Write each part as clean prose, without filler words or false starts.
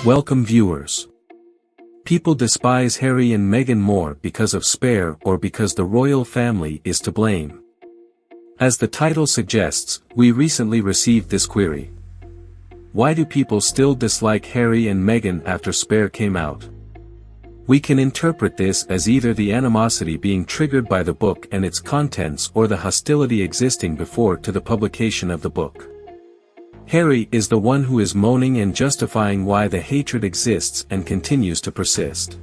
Welcome viewers. People despise Harry and Meghan more because of Spare or because the royal family is to blame. As the title suggests, we recently received this query. Why do people still dislike Harry and Meghan after Spare came out? We can interpret this as either the animosity being triggered by the book and its contents or the hostility existing before to the publication of the book. Harry is the one who is moaning and justifying why the hatred exists and continues to persist.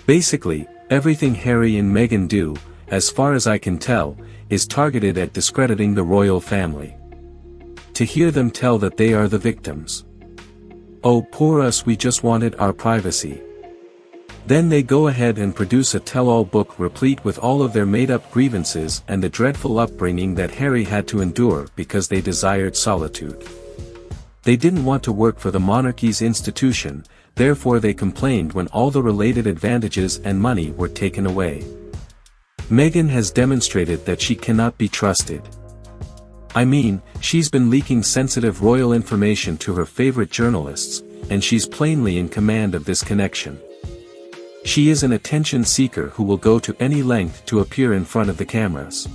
Basically, everything Harry and Meghan do, as far as I can tell, is targeted at discrediting the royal family. To hear them tell that they are the victims. Oh, poor us, we just wanted our privacy. Then they go ahead and produce a tell-all book replete with all of their made-up grievances and the dreadful upbringing that Harry had to endure because they desired solitude. They didn't want to work for the monarchy's institution, therefore they complained when all the related advantages and money were taken away. Meghan has demonstrated that she cannot be trusted. I mean, she's been leaking sensitive royal information to her favorite journalists, and she's plainly in command of this connection. She is an attention seeker who will go to any length to appear in front of the cameras.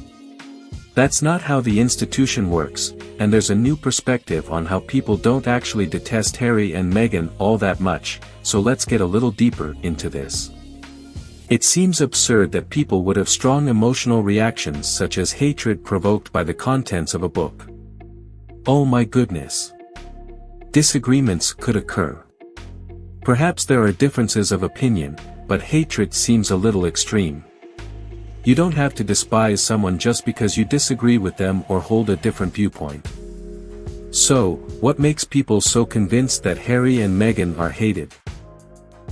That's not how the institution works, and there's a new perspective on how people don't actually detest Harry and Meghan all that much, so let's get a little deeper into this. It seems absurd that people would have strong emotional reactions such as hatred provoked by the contents of a book. Oh my goodness. Disagreements could occur. Perhaps there are differences of opinion, but hatred seems a little extreme. You don't have to despise someone just because you disagree with them or hold a different viewpoint. So, what makes people so convinced that Harry and Meghan are hated?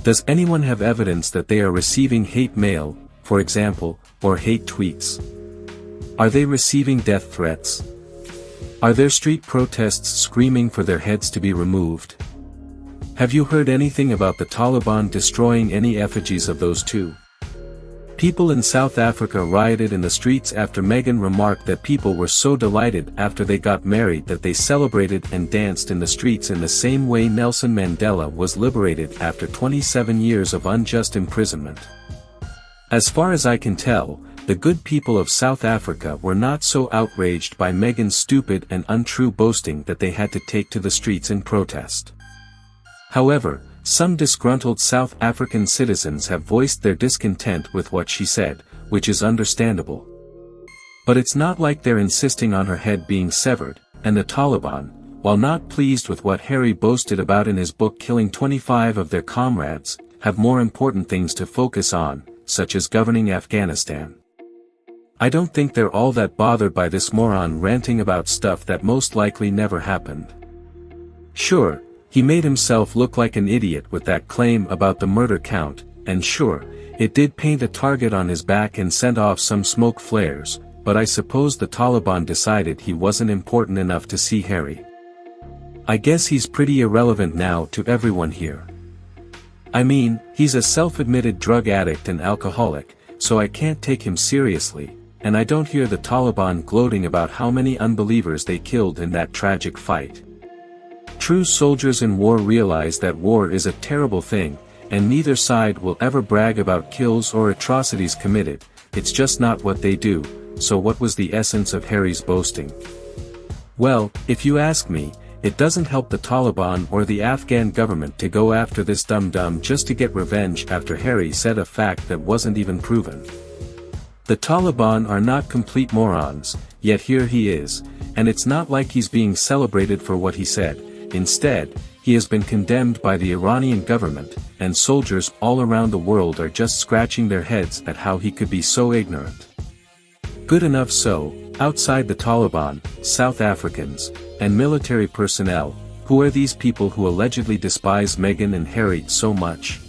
Does anyone have evidence that they are receiving hate mail, for example, or hate tweets? Are they receiving death threats? Are there street protests screaming for their heads to be removed? Have you heard anything about the Taliban destroying any effigies of those two? People in South Africa rioted in the streets after Meghan remarked that people were so delighted after they got married that they celebrated and danced in the streets in the same way Nelson Mandela was liberated after 27 years of unjust imprisonment. As far as I can tell, the good people of South Africa were not so outraged by Meghan's stupid and untrue boasting that they had to take to the streets in protest. However, some disgruntled South African citizens have voiced their discontent with what she said, which is understandable. But it's not like they're insisting on her head being severed, and the Taliban, while not pleased with what Harry boasted about in his book killing 25 of their comrades, have more important things to focus on, such as governing Afghanistan. I don't think they're all that bothered by this moron ranting about stuff that most likely never happened. Sure, he made himself look like an idiot with that claim about the murder count, and sure, it did paint a target on his back and send off some smoke flares, but I suppose the Taliban decided he wasn't important enough to see Harry. I guess he's pretty irrelevant now to everyone here. I mean, he's a self-admitted drug addict and alcoholic, so I can't take him seriously, and I don't hear the Taliban gloating about how many unbelievers they killed in that tragic fight. True soldiers in war realize that war is a terrible thing, and neither side will ever brag about kills or atrocities committed, it's just not what they do, so what was the essence of Harry's boasting? Well, if you ask me, it doesn't help the Taliban or the Afghan government to go after this dum-dum just to get revenge after Harry said a fact that wasn't even proven. The Taliban are not complete morons, yet here he is, and it's not like he's being celebrated for what he said. Instead, he has been condemned by the Iranian government, and soldiers all around the world are just scratching their heads at how he could be so ignorant. Good enough so, outside the Taliban, South Africans, and military personnel, who are these people who allegedly despise Meghan and Harry so much?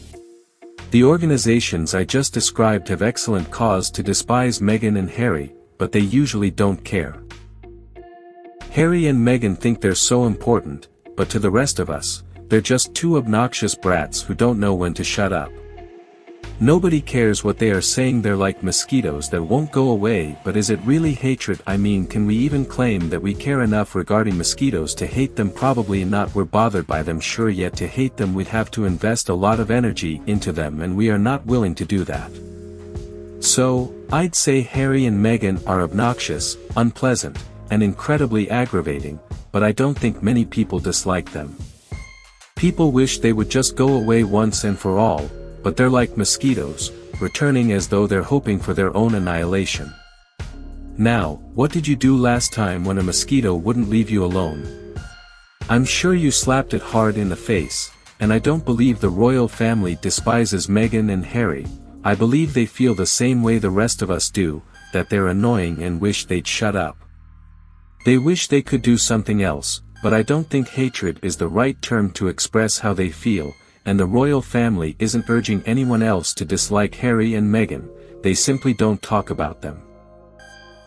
The organizations I just described have excellent cause to despise Meghan and Harry, but they usually don't care. Harry and Meghan think they're so important, but to the rest of us, they're just two obnoxious brats who don't know when to shut up. Nobody cares what they are saying, they're like mosquitoes that won't go away. But is it really hatred? I mean, can we even claim that we care enough regarding mosquitoes to hate them? Probably not. We're bothered by them, sure, yet to hate them we'd have to invest a lot of energy into them, and we are not willing to do that. So, I'd say Harry and Meghan are obnoxious, unpleasant, and incredibly aggravating, but I don't think many people dislike them. People wish they would just go away once and for all, but they're like mosquitoes, returning as though they're hoping for their own annihilation. Now, what did you do last time when a mosquito wouldn't leave you alone? I'm sure you slapped it hard in the face, and I don't believe the royal family despises Meghan and Harry. I believe they feel the same way the rest of us do, that they're annoying and wish they'd shut up. They wish they could do something else, but I don't think hatred is the right term to express how they feel, and the royal family isn't urging anyone else to dislike Harry and Meghan, they simply don't talk about them.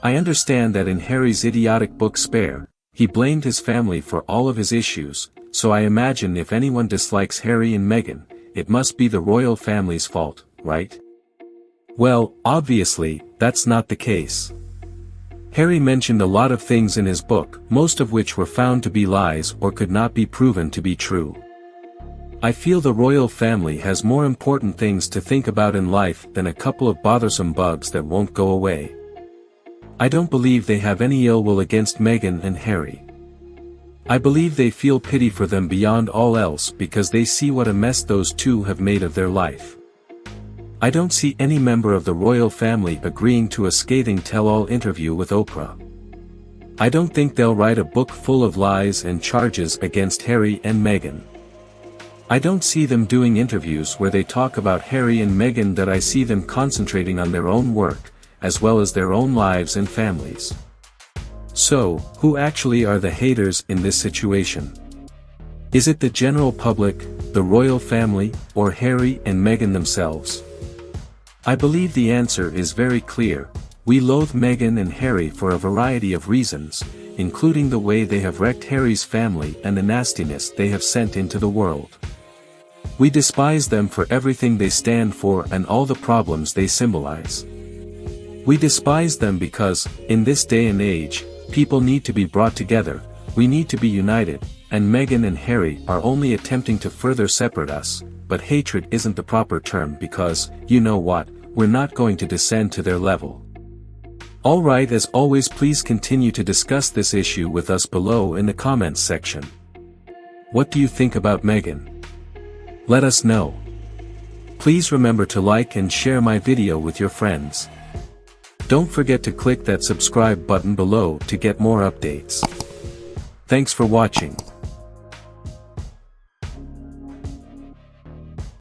I understand that in Harry's idiotic book Spare, he blamed his family for all of his issues, so I imagine if anyone dislikes Harry and Meghan, it must be the royal family's fault, right? Well, obviously, that's not the case. Harry mentioned a lot of things in his book, most of which were found to be lies or could not be proven to be true. I feel the royal family has more important things to think about in life than a couple of bothersome bugs that won't go away. I don't believe they have any ill will against Meghan and Harry. I believe they feel pity for them beyond all else because they see what a mess those two have made of their life. I don't see any member of the royal family agreeing to a scathing tell-all interview with Oprah. I don't think they'll write a book full of lies and charges against Harry and Meghan. I don't see them doing interviews where they talk about Harry and Meghan. That I see them concentrating on their own work, as well as their own lives and families. So, who actually are the haters in this situation? Is it the general public, the royal family, or Harry and Meghan themselves? I believe the answer is very clear. We loathe Meghan and Harry for a variety of reasons, including the way they have wrecked Harry's family and the nastiness they have sent into the world. We despise them for everything they stand for and all the problems they symbolize. We despise them because, in this day and age, people need to be brought together, we need to be united, and Meghan and Harry are only attempting to further separate us. But hatred isn't the proper term because, you know what, we're not going to descend to their level. Alright, as always, please continue to discuss this issue with us below in the comments section. What do you think about Meghan? Let us know. Please remember to like and share my video with your friends. Don't forget to click that subscribe button below to get more updates. Thanks for watching.